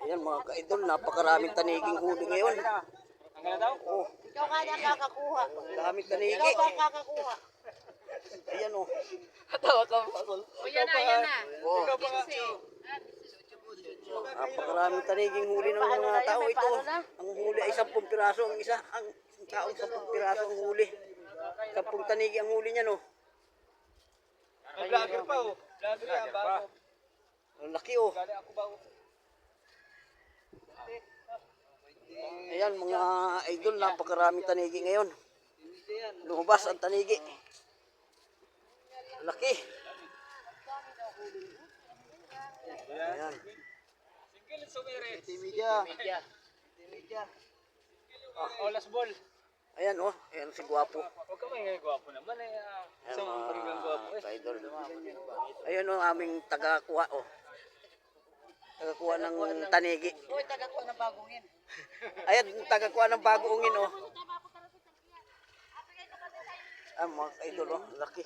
Ayan mga ka-idol, napakaraming taniging huli ngayon. Oh, Ikaw nga na kakakuha. daming tanigi. Ikaw pa kakakuha. Ayan oh. O yan na. Oh, napakaraming taniging huli ng mga tao ito. Ang huli ay 10 piraso ang isa. Ang isang taong 10 piraso ang huli. 10 tanigi ang huli niya no. Vlogger pa oh. Vlogger yan, bago. Ang laki oh. Ayan mga idol, napakaraming tanigi ngayon. Lumabas ang tanigi. Laki. Ayan. Single sumere. Media. Oh, last ball. Ayan oh, ayan si Gwapo. Huwag ka may gwapo naman eh. Ayan Isang parigang gwapo eh. mga idol. Ayun oh, aming tagakuha oh. Tagakuha ng tanigi. Uy, tagakuha na bagongin. Ayan, tagakuha ng bagoongin oh. Mga idol oh, laki.